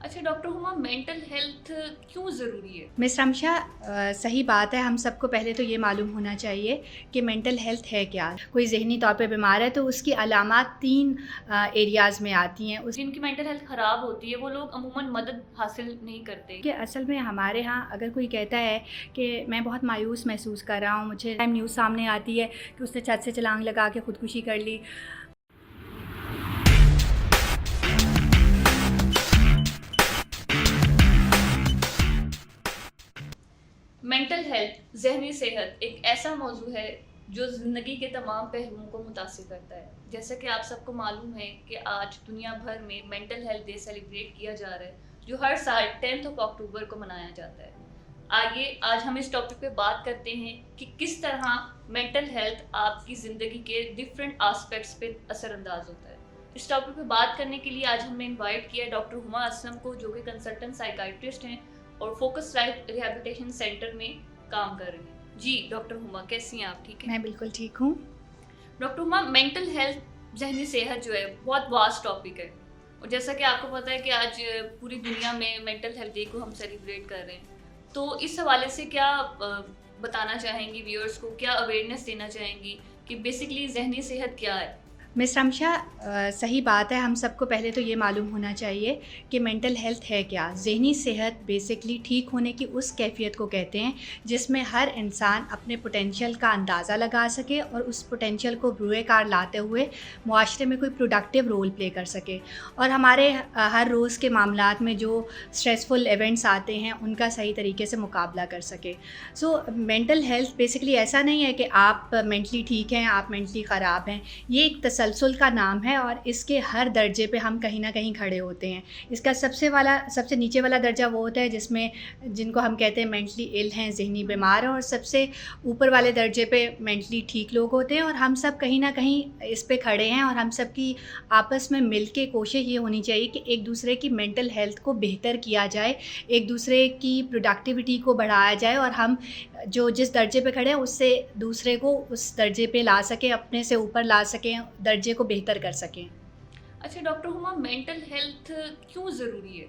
अच्छा doctor Huma, mental health क्यों ज़रूरी है? मिस रमशा, सही बात है। हम सबको पहले तो ये मालूम होना चाहिए कि मेंटल हेल्थ है क्या। कोई ज़हनी तौर पे बीमार है तो उसकी अलामात 3 एरियाज़ में आती हैं। जिनकी मेंटल हेल्थ ख़राब होती है वो लोग अमूमन मदद हासिल नहीं करते। उसके असल में हमारे यहाँ अगर कोई कहता है कि मैं बहुत मायूस महसूस कर रहा हूँ, मुझे टाइम न्यूज़ सामने आती है कि उसने छत से छलांग लगा के ख़ुदकुशी कर ली। मेंटल हेल्थ, ज़हनी सेहत एक ऐसा मौजू है जो ज़िंदगी के तमाम पहलुओं को मुतासिर करता है। जैसा कि आप सबको मालूम है कि आज दुनिया भर में मेंटल हेल्थ डे सेलिब्रेट किया जा रहा है, जो हर साल 10th अक्टूबर को मनाया जाता है। आइए आज हम इस टॉपिक पे बात करते हैं कि किस तरह मेंटल हेल्थ आपकी ज़िंदगी के डिफरेंट एस्पेक्ट्स पे असरअंदाज होता है। इस टॉपिक पे बात करने के लिए आज हमने इनवाइट किया है डॉक्टर हुमा असलम को, जो कि कंसल्टेंट साइकाइट्रिस्ट हैं और फोकस लाइफ रिहैबिलिटेशन सेंटर में काम कर रही हैं। जी डॉक्टर हुमा, कैसी हैं आप? ठीक है मैं बिल्कुल ठीक हूँ। डॉक्टर हुमा, मेंटल हेल्थ जहनी सेहत जो है बहुत वास्ट टॉपिक है, और जैसा कि आपको पता है कि आज पूरी दुनिया में मेंटल हेल्थ डे को हम सेलिब्रेट कर रहे हैं, तो इस हवाले से क्या बताना चाहेंगी व्यूअर्स को, क्या अवेयरनेस देना चाहेंगी कि बेसिकली जहनी सेहत क्या है? मिस रमशा, सही बात है। हम सबको पहले तो ये मालूम होना चाहिए कि मेंटल हेल्थ है क्या। ज़हनी सेहत बेसिकली ठीक होने की उस कैफ़ियत को कहते हैं जिसमें हर इंसान अपने पोटेंशियल का अंदाज़ा लगा सके और उस पोटेंशियल को बुरे कार लाते हुए मुआशरे में कोई प्रोडक्टिव रोल प्ले कर सके, और हमारे हर रोज़ के मामलात में जो स्ट्रेसफुल इवेंट्स आते हैं उनका सही तरीके से मुकाबला कर सके। सो मेंटल हेल्थ बेसिकली ऐसा नहीं है कि आप मेंटली ठीक हैं, आप मेंटली ख़राब हैं। ये एक तसलसल का नाम है और इसके हर दर्जे पे हम कहीं ना कहीं खड़े होते हैं। इसका सबसे नीचे वाला दर्जा वो होता है जिसमें जिनको हम कहते हैं मेंटली इल हैं, ज़हनी बीमार हैं, और सबसे ऊपर वाले दर्जे पे मेंटली ठीक लोग होते हैं। और हम सब कहीं ना कहीं इस पे खड़े हैं, और हम सब की आपस में मिल के कोशिश ये होनी चाहिए कि एक दूसरे की मेंटल हेल्थ को बेहतर किया जाए, एक दूसरे की प्रोडक्टिविटी को बढ़ाया जाए, और हम जो जिस दर्जे पे खड़े हैं उससे दूसरे को उस दर्जे पे ला सकें, अपने से ऊपर ला सकें, दर्जे को बेहतर कर सकें। अच्छा डॉक्टर हुमा, मेंटल हेल्थ क्यों ज़रूरी है?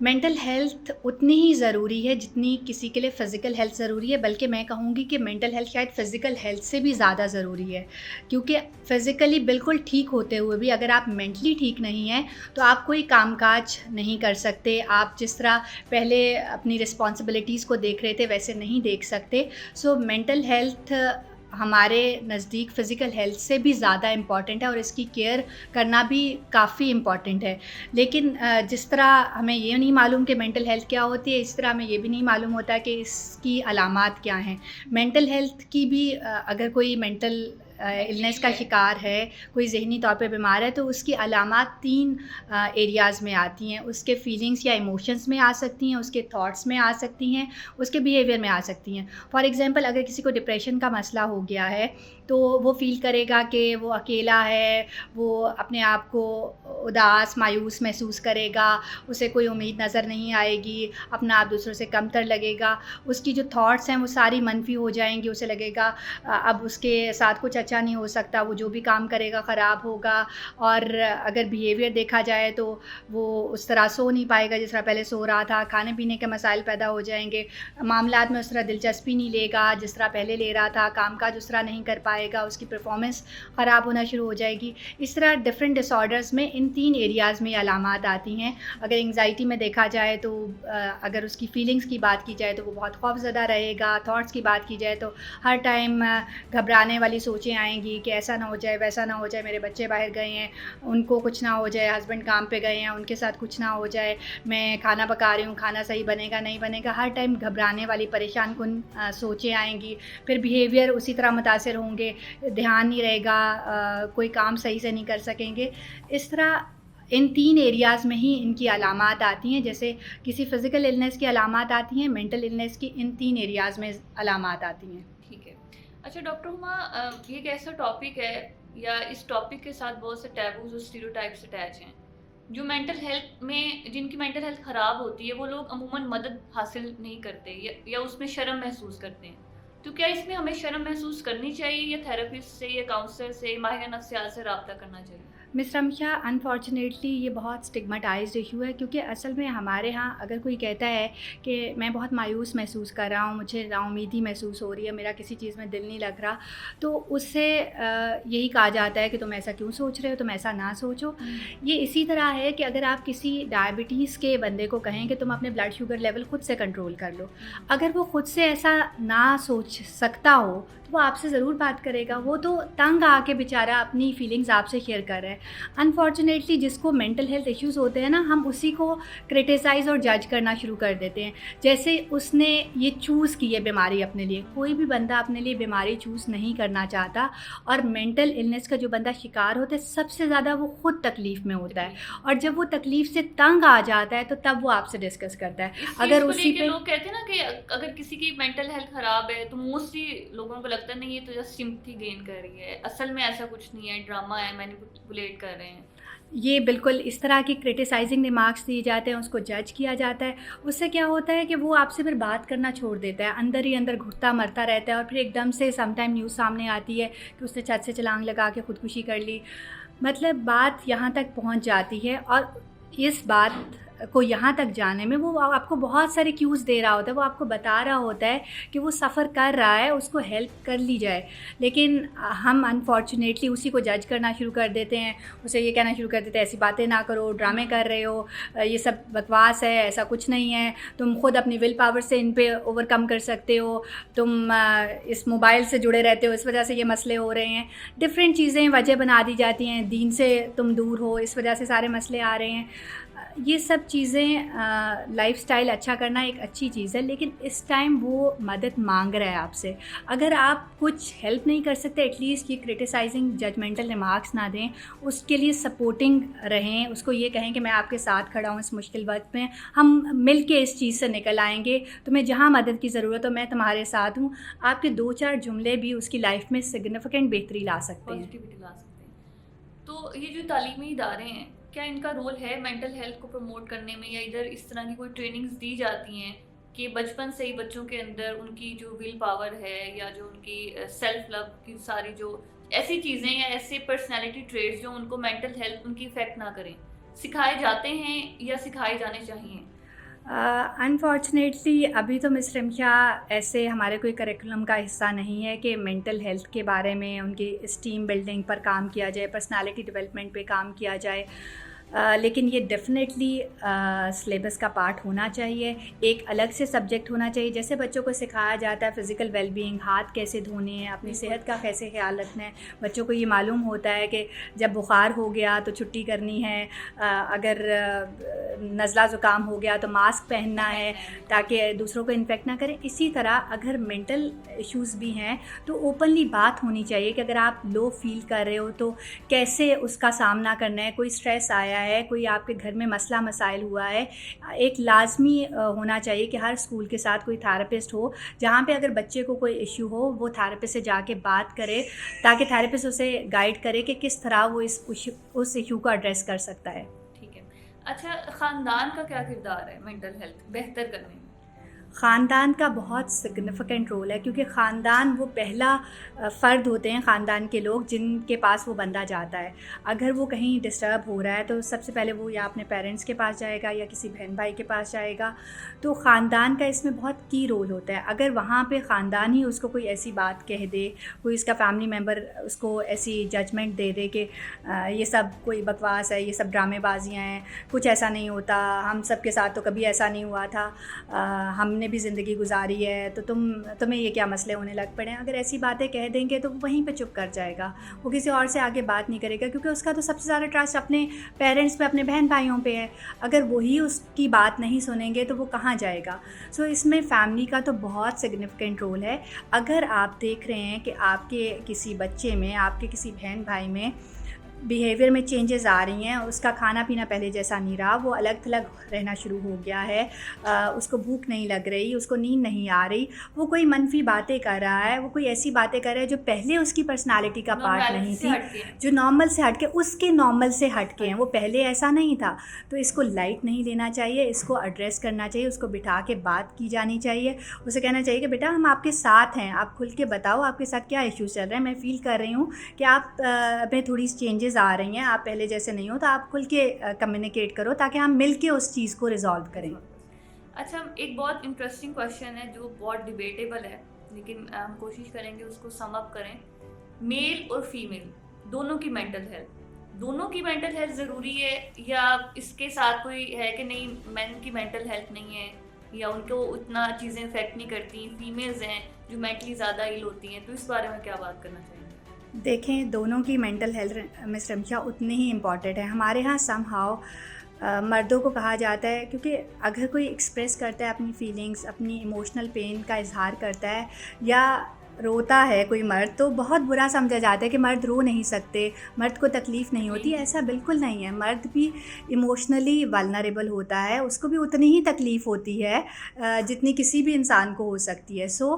मेंटल हेल्थ उतनी ही ज़रूरी है जितनी किसी के लिए फ़िज़िकल हेल्थ ज़रूरी है, बल्कि मैं कहूँगी कि मेंटल हेल्थ शायद फ़िज़िकल हेल्थ से भी ज़्यादा ज़रूरी है। क्योंकि फ़िज़िकली बिल्कुल ठीक होते हुए भी अगर आप मेंटली ठीक नहीं हैं तो आप कोई कामकाज नहीं कर सकते। आप जिस तरह पहले अपनी रिस्पॉन्सिबिलिटीज़ को देख रहे थे वैसे नहीं देख सकते। सो मेंटल हेल्थ हमारे नज़दीक फ़िज़िकल हेल्थ से भी ज़्यादा इम्पॉर्टेंट है, और इसकी केयर करना भी काफ़ी इम्पॉर्टेंट है। लेकिन जिस तरह हमें ये नहीं मालूम कि मेंटल हेल्थ क्या होती है, इस तरह हमें ये भी नहीं मालूम होता कि इसकी अलामात क्या हैं। मेंटल हेल्थ की भी अगर कोई मेंटल इलनेस का शिकार है, कोई ज़हनी तौर पे बीमार है, तो उसकी अलामात 3 एरियाज़ में आती हैं। उसके फीलिंग्स या इमोशंस में आ सकती हैं, उसके थॉट्स में आ सकती हैं, उसके बिहेवियर में आ सकती हैं। फॉर एग्ज़ाम्पल, अगर किसी को डिप्रेशन का मसला हो गया है तो वो फ़ील करेगा कि वो अकेला है, वो अपने आप को उदास, मायूस महसूस करेगा, उसे कोई उम्मीद नज़र नहीं आएगी, अपना आप दूसरों से कमतर लगेगा। उसकी जो थॉट्स हैं वो सारी मनफ़ी हो जाएँगी, उसे लगेगा अब उसके साथ कुछ अच्छा नहीं हो सकता, वो जो भी काम करेगा ख़राब होगा। और अगर बिहेवियर देखा जाए तो वो उस तरह सो नहीं पाएगा जिस तरह पहले सो रहा था, खाने-पीने के मसाइल पैदा हो जाएँगे, मामलात में उस तरह दिलचस्पी नहीं लेगा जिस तरह पहले ले रहा था, काम-काज उस तरह नहीं कर पाएगा, उसकी परफ़ॉर्मेंस ख़राब होना शुरू हो जाएगी। इस तरह डिफ़रेंट डिसऑर्डर्स में इन 3 एरियाज़ में अलामात आती हैं। अगर एंग्ज़ायटी में देखा जाए तो अगर उसकी फ़ीलिंग्स की बात की जाए तो वो बहुत खौफ़ज़दा रहेगा, थॉट्स की बात की जाए तो हर टाइम घबराने वाली सोचें आएँगी कि ऐसा ना हो जाए, वैसा ना हो जाए, मेरे बच्चे बाहर गए हैं, उनको कुछ ना हो जाए, हस्बैंड काम पे गए हैं, उनके साथ कुछ ना हो जाए, मैं खाना पका रही हूँ, खाना सही बनेगा, नहीं बनेगा, हर टाइम घबराने वाली परेशान-कुन सोचें आएँगी। फिर बिहेवियर उसी तरह मुतासिर होंगे, ध्यान नहीं रहेगा, कोई काम सही से नहीं कर सकेंगे। इस तरह इन 3 एरियाज़ में ही इनकी अलामात आती हैं। जैसे किसी फ़िज़िकल इलनेस की अलामात आती हैं, मेंटल इलनेस की इन 3 एरियाज़ में अलामात आती हैं। ठीक है। अच्छा डॉक्टर हुमा, ये एक ऐसा टॉपिक है या इस टॉपिक के साथ बहुत से टैबूज़ और स्टीरियोटाइप्स अटैच हैं। जो मेंटल हेल्थ में जिनकी मेंटल हेल्थ ख़राब होती है वो लोग अमूमन मदद हासिल नहीं करते या उसमें शर्म महसूस करते हैं। तो क्या इसमें हमें शर्म महसूस करनी चाहिए या थेरेपिस्ट से या काउंसलर से, माहिर नफ्सियात से रब्ता करना चाहिए? मिस रमशा, अनफॉर्चुनेटली ये बहुत स्टिग्माटाइज्ड इशू है, क्योंकि असल में हमारे यहाँ अगर कोई कहता है कि मैं बहुत मायूस महसूस कर रहा हूँ, मुझे नाउमीदी महसूस हो रही है, मेरा किसी चीज़ में दिल नहीं लग रहा, तो उससे यही कहा जाता है कि तुम ऐसा क्यों सोच रहे हो, तुम ऐसा ना सोचो। ये इसी तरह है कि अगर आप किसी डायबिटीज़ के बंदे को कहें कि तुम अपने ब्लड शुगर लेवल खुद से कंट्रोल कर लो, अगर वो खुद से ऐसा ना सोच सकता हो तो वो आपसे ज़रूर बात करेगा। वो तो तंग आके बेचारा अपनी फीलिंग्स आपसे शेयर कर रहा है। अनफॉर्चुनेटली जिसको मेंटल हेल्थ इश्यूज़ होते हैं ना, हम उसी को क्रिटिसाइज़ और जज करना शुरू कर देते हैं, जैसे उसने ये चूज़ की है बीमारी अपने लिए। कोई भी बंदा अपने लिए बीमारी चूज़ नहीं करना चाहता, और मेंटल इलनेस का जो बंदा शिकार होता है सबसे ज़्यादा वो खुद तकलीफ़ में होता है, और जब वो तकलीफ़ से तंग आ जाता है तो तब वो आपसे डिस्कस करता है। इस अगर चीज़ को उसी लेके पे लोग कहते हैं ना कि अगर किसी की मेंटल हेल्थ खराब है तो मोस्टली लोगों को लगता है नहीं, ये तो जस्ट सिंपैथी गेन कर रही है, असल में ऐसा कुछ नहीं है, ड्रामा है, मैनिपुलेट कर रहे हैं। ये बिल्कुल इस तरह की क्रिटिसाइजिंग रिमार्क्स दिए जाते हैं, उसको जज किया जाता है। उससे क्या होता है कि वो आपसे फिर बात करना छोड़ देता है, अंदर ही अंदर घुटता मरता रहता है, और फिर एकदम से समटाइम न्यूज़ सामने आती है कि उसने छत से छलांग लगा के ख़ुदकुशी कर ली। मतलब बात यहाँ तक पहुँच जाती है, और इस बात को यहाँ तक जाने में वो आपको बहुत सारे क्यूज़ दे रहा होता है, वो आपको बता रहा होता है कि वो सफ़र कर रहा है, उसको हेल्प कर ली जाए। लेकिन हम अनफॉर्चुनेटली उसी को जज करना शुरू कर देते हैं, उसे ये कहना शुरू कर देते हैं ऐसी बातें ना करो, ड्रामे कर रहे हो, ये सब बकवास है, ऐसा कुछ नहीं है, तुम खुद अपनी विल पावर से इन पे ओवरकम कर सकते हो, तुम इस मोबाइल से जुड़े रहते हो, इस वजह से ये मसले हो रहे हैं। डिफरेंट चीज़ें वजह बना दी जाती हैं, दीन से तुम दूर हो, इस वजह से सारे मसले आ रहे हैं। ये सब चीज़ें, लाइफ़स्टाइल अच्छा करना एक अच्छी चीज़ है, लेकिन इस टाइम वो मदद मांग रहा है आपसे। अगर आप कुछ हेल्प नहीं कर सकते, एटलीस्ट ये क्रिटिसाइजिंग जजमेंटल रिमार्क्स ना दें, उसके लिए सपोर्टिंग रहें, उसको ये कहें कि मैं आपके साथ खड़ा हूँ इस मुश्किल वक्त में, हम मिल के इस चीज़ से निकल आएंगे, तुम्हें जहाँ मदद की ज़रूरत हो मैं तुम्हारे साथ हूँ। आपके 2-4 जुमले भी उसकी लाइफ में सिग्निफिकेंट बेहतरी ला सकते हैं। पॉजिटिविटी ला सकते हैं। तो ये जो तालीमी इदारे हैं, क्या इनका रोल है मेंटल हेल्थ को प्रमोट करने में, या इधर इस तरह की कोई ट्रेनिंग्स दी जाती हैं कि बचपन से ही बच्चों के अंदर उनकी जो विल पावर है, या जो उनकी सेल्फ लव की सारी जो ऐसी चीज़ें या ऐसे पर्सनैलिटी ट्रेड्स जो उनको मेंटल हेल्थ उनकी इफ़ेक्ट ना करें, सिखाए जाते हैं या सिखाए जाने चाहिए? अनफॉर्चुनेटली अभी तो मिस रिमशा ऐसे हमारे कोई करिकुलम का हिस्सा नहीं है कि मेंटल हेल्थ के बारे में, उनकी स्टीम बिल्डिंग पर काम किया जाए, पर्सनालिटी डेवलपमेंट पे काम किया जाए। लेकिन ये डेफ़िनेटली सिलेबस का पार्ट होना चाहिए, एक अलग से सब्जेक्ट होना चाहिए। जैसे बच्चों को सिखाया जाता है फ़िज़िकल वेलबीइंग, हाथ कैसे धोने हैं, अपनी सेहत का कैसे ख़्याल रखना है। बच्चों को ये मालूम होता है कि जब बुखार हो गया तो छुट्टी करनी है, अगर नज़ला ज़ुकाम हो गया तो मास्क पहनना है ताकि दूसरों को इन्फेक्ट ना करें। इसी तरह अगर मेंटल इश्यूज़ भी हैं तो ओपनली बात होनी चाहिए कि अगर आप लो फील कर रहे हो तो कैसे उसका सामना करना है। कोई स्ट्रेस आया है, कोई आपके घर में मसला मसाइल हुआ है, एक लाजमी होना चाहिए कि हर स्कूल के साथ कोई थेरेपिस्ट हो, जहाँ पे अगर बच्चे को कोई इश्यू हो वो थेरेपिस्ट से जाके बात करे, ताकि थेरेपिस्ट उसे गाइड करे कि किस तरह वो उस इशू को एड्रेस कर सकता है। ठीक है। अच्छा, ख़ानदान का क्या किरदार है मेंटल हेल्थ बेहतर करने में? ख़ानदान का बहुत सिग्निफिकेंट रोल है, क्योंकि ख़ानदान वो पहला फ़र्द होते हैं, ख़ानदान के लोग जिनके पास वो बंदा जाता है। अगर वो कहीं डिस्टर्ब हो रहा है तो सबसे पहले वो या अपने पेरेंट्स के पास जाएगा या किसी बहन भाई के पास जाएगा। तो ख़ानदान का इसमें बहुत की रोल होता है। अगर वहाँ पे ख़ानदान ही उसको कोई ऐसी बात कह दे, कोई इसका फैमिली मेम्बर उसको ऐसी जजमेंट दे दे कि ये सब कोई बकवास है, ये सब ड्रामेबाजियाँ हैं, कुछ ऐसा नहीं होता, हम सब के साथ तो कभी ऐसा नहीं हुआ था, हमने भी ज़िंदगी गुजारी है, तो तुम्हें ये क्या मसले होने लग पड़े हैं। अगर ऐसी बातें कह देंगे तो वहीं पे चुप कर जाएगा, वो किसी और से आगे बात नहीं करेगा, क्योंकि उसका तो सबसे ज़्यादा ट्रस्ट अपने पेरेंट्स पे, अपने बहन भाइयों पे है। अगर वही उसकी बात नहीं सुनेंगे तो वो कहाँ जाएगा। सो इसमें फैमिली का तो बहुत सिग्निफिकेंट रोल है। अगर आप देख रहे हैं कि आपके किसी बच्चे में, आपके किसी बहन भाई में बिहेवियर में चेंजेस आ रही हैं, उसका खाना पीना पहले जैसा नहीं रहा, वो अलग थलग रहना शुरू हो गया है, उसको भूख नहीं लग रही, उसको नींद नहीं आ रही, वो कोई मनफी बातें कर रहा है, वो कोई ऐसी बातें कर रहा है जो पहले उसकी पर्सनालिटी का पार्ट नहीं थी, जो नॉर्मल से हटके, उसके नॉर्मल से हटके हैं, वो पहले ऐसा नहीं था। तो इसको लाइट नहीं लेना चाहिए, इसको एड्रेस करना चाहिए, उसको बिठा के बात की जानी चाहिए। उसे कहना चाहिए कि बेटा हम आपके साथ हैं, आप खुल के बताओ आपके साथ क्या इश्यूज़ चल रहे हैं, मैं फ़ील कर रही हूँ कि आप में थोड़ी चेंजेस चेंजेस आ रही हैं, आप पहले जैसे नहीं हो, तो आप खुल के कम्युनिकेट करो ताकि हम मिल के उस चीज़ को रिजॉल्व करें। अच्छा, एक बहुत इंटरेस्टिंग क्वेश्चन है जो बहुत डिबेटेबल है, लेकिन हम कोशिश करेंगे उसको सम अप करें। मेल और फीमेल दोनों की मेंटल हेल्थ ज़रूरी है, या इसके साथ कोई है कि नहीं मैन की मेंटल हेल्थ नहीं है, या उनको उतना चीज़ें इफेक्ट नहीं करती, फीमेल्स हैं जो मेंटली ज़्यादा इल होती हैं, तो इस बारे में क्या बात करना चाहेंगे? देखें, दोनों की मेंटल हेल्थ मिस रमशा उतनी ही इम्पॉर्टेंट है। हमारे यहाँ समहाउ मर्दों को कहा जाता है, क्योंकि अगर कोई एक्सप्रेस करता है अपनी फीलिंग्स, अपनी इमोशनल पेन का इजहार करता है या रोता है कोई मर्द, तो बहुत बुरा समझा जाता है कि मर्द रो नहीं सकते, मर्द को तकलीफ़ नहीं होती। ऐसा बिल्कुल नहीं है। मर्द भी इमोशनली वल्नरेबल होता है, उसको भी उतनी ही तकलीफ़ होती है जितनी किसी भी इंसान को हो सकती है। सो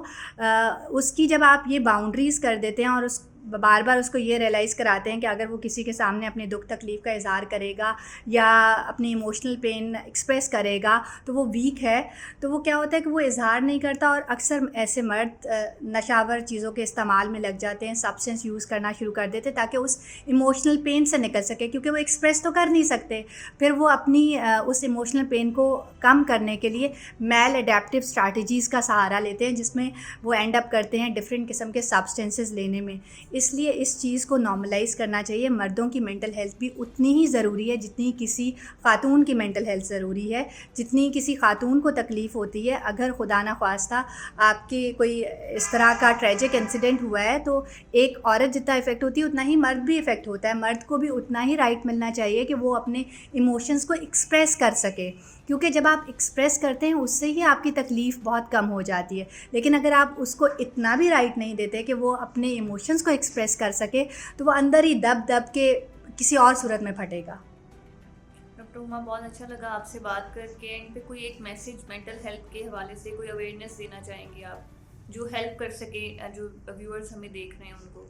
उसकी जब आप ये बाउंड्रीज़ कर देते हैं और उस बार बार उसको ये रियलाइज़ कराते हैं कि अगर वो किसी के सामने अपने दुख तकलीफ़ का इज़हार करेगा या अपनी इमोशनल पेन एक्सप्रेस करेगा तो वो वीक है, तो वो क्या होता है कि वो इज़हार नहीं करता। और अक्सर ऐसे मर्द नशावर चीज़ों के इस्तेमाल में लग जाते हैं, सब्सटेंस यूज़ करना शुरू कर देते हैं ताकि उस इमोशनल पेन से निकल सके, क्योंकि वो एक्सप्रेस तो कर नहीं सकते। फिर वो अपनी उस इमोशनल पेन को कम करने के लिए मैल एडेप्टिव स्ट्रैटेजीज़ का सहारा लेते हैं, जिसमें वो एंड अप करते हैं डिफरेंट किस्म के सब्सटेंसेस लेने में। इसलिए इस चीज़ को नॉर्मलाइज़ करना चाहिए। मर्दों की मेंटल हेल्थ भी उतनी ही ज़रूरी है जितनी किसी ख़ातून की मेंटल हेल्थ ज़रूरी है। जितनी किसी ख़ातून को तकलीफ़ होती है, अगर खुदा न ख्वास्ता आपके कोई इस तरह का ट्रेजिक इंसिडेंट हुआ है, तो एक औरत जितना इफ़ेक्ट होती है उतना ही मर्द भी इफ़ेक्ट होता है। मर्द को भी उतना ही राइट मिलना चाहिए कि वो अपने इमोशंस को एक्सप्रेस कर सके, क्योंकि जब आप एक्सप्रेस करते हैं उससे ही आपकी तकलीफ़ बहुत कम हो जाती है। लेकिन अगर आप उसको इतना भी राइट नहीं देते कि वो अपने इमोशंस को एक्सप्रेस कर सके, तो वो अंदर ही दब दब के किसी और सूरत में फटेगा। डॉक्टर हुमा, बहुत अच्छा लगा आपसे बात करके। इन पे कोई एक मैसेज मेंटल हेल्थ के हवाले से कोई अवेयरनेस देना चाहेंगे आप, जो हेल्प कर सके जो व्यूअर्स हमें देख रहे हैं उनको?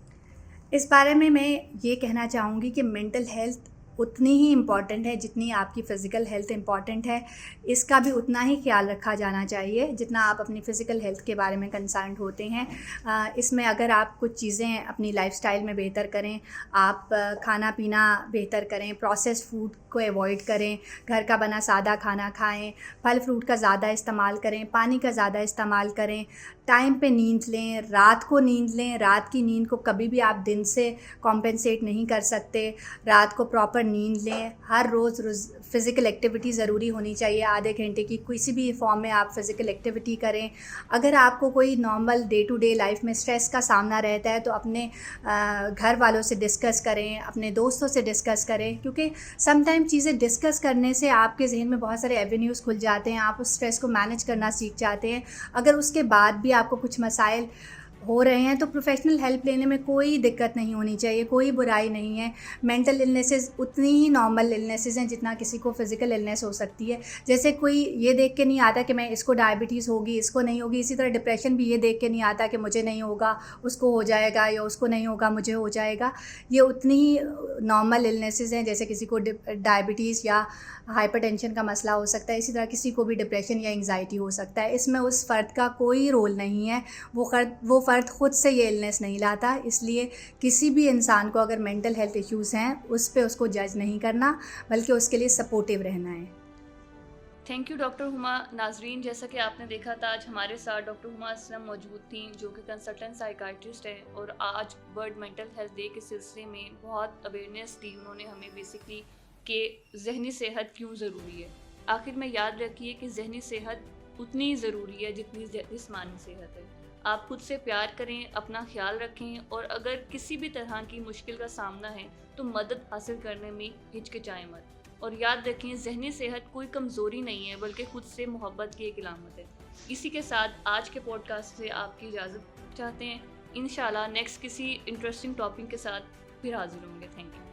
इस बारे में मैं ये कहना चाहूँगी कि मेंटल हेल्थ उतनी ही इम्पॉर्टेंट है जितनी आपकी फ़िज़िकल हेल्थ इम्पॉर्टेंट है। इसका भी उतना ही ख्याल रखा जाना चाहिए जितना आप अपनी फ़िज़िकल हेल्थ के बारे में कंसर्न्ड होते हैं। इसमें अगर आप कुछ चीज़ें अपनी लाइफ़स्टाइल में बेहतर करें, आप खाना पीना बेहतर करें, प्रोसेस्ड फूड को अवॉइड करें, घर का बना सादा खाना खाएं, फल फ्रूट का ज़्यादा इस्तेमाल करें, पानी का ज़्यादा इस्तेमाल करें, टाइम पे नींद लें, रात को नींद लें। रात की नींद को कभी भी आप दिन से कॉम्पेंसेट नहीं कर सकते। रात को प्रॉपर नींद लें। हर रोज़ फ़िज़िकल एक्टिविटी ज़रूरी होनी चाहिए, आधे घंटे की किसी भी फॉर्म में आप फ़िज़िकल एक्टिविटी करें। अगर आपको कोई normal day to day life में स्ट्रेस का सामना रहता है तो अपने घर वालों से डिस्कस करें, अपने दोस्तों से डिस्कस करें, क्योंकि समटाइम चीज़ें डिस्कस करने से आपके जहन में बहुत सारे एवेन्यूज़ खुल जाते हैं, आप उस स्ट्रेस को मैनेज करना सीख जाते हैं। अगर उसके बाद भी आपको कुछ मसाइल हो रहे हैं तो प्रोफेशनल हेल्प लेने में कोई दिक्कत नहीं होनी चाहिए, कोई बुराई नहीं है। मेंटल इलनेसेस उतनी ही नॉर्मल इलनेसेस हैं जितना किसी को फ़िज़िकल इलनेस हो सकती है। जैसे कोई ये देख के नहीं आता कि मैं इसको डायबिटीज़ होगी, इसको नहीं होगी, इसी तरह डिप्रेशन भी ये देख के नहीं आता कि मुझे नहीं होगा उसको हो जाएगा, या उसको नहीं होगा मुझे हो जाएगा। ये उतनी ही नॉर्मल इलनेसेस हैं जैसे किसी को डायबिटीज़ या हाइपरटेंशन का मसला हो सकता है, इसी तरह किसी को भी डिप्रेशन या एंग्जाइटी हो सकता है। इसमें उस फ़र्द का कोई रोल नहीं है, वो फ़र्द ख़ुद से ये इलनेस नहीं लाता। इसलिए किसी भी इंसान को अगर मेंटल हेल्थ इश्यूज़ हैं उस पे उसको जज नहीं करना, बल्कि उसके लिए सपोर्टिव रहना है। Thank you doctor Huma. नाजरीन, जैसा कि आपने देखा था, आज हमारे साथ डॉक्टर हुमा असलम मौजूद थी, जो कि कंसल्टेंट साइकाइट्रिस्ट है, और आज वर्ल्ड मेंटल हेल्थ डे के सिलसिले में बहुत अवेयरनेस दी उन्होंने हमें बेसिकली कि जहनी सेहत क्यों ज़रूरी है। आखिर में याद रखिए कि जहनी सेहत उतनी ही ज़रूरी है जितनी जिस्मानी सेहत है। आप खुद से प्यार करें, अपना ख्याल रखें, और अगर किसी भी तरह की मुश्किल का सामना है तो मदद हासिल करने में हिचकिचाएं मत। और याद रखें, जहनी सेहत कोई कमज़ोरी नहीं है, बल्कि खुद से मोहब्बत की एक इलामत है। इसी के साथ आज के पॉडकास्ट से आपकी इजाज़त चाहते हैं। इंशाल्लाह नेक्स्ट किसी इंटरेस्टिंग टॉपिक के साथ फिर हाजिर होंगे। Thank you.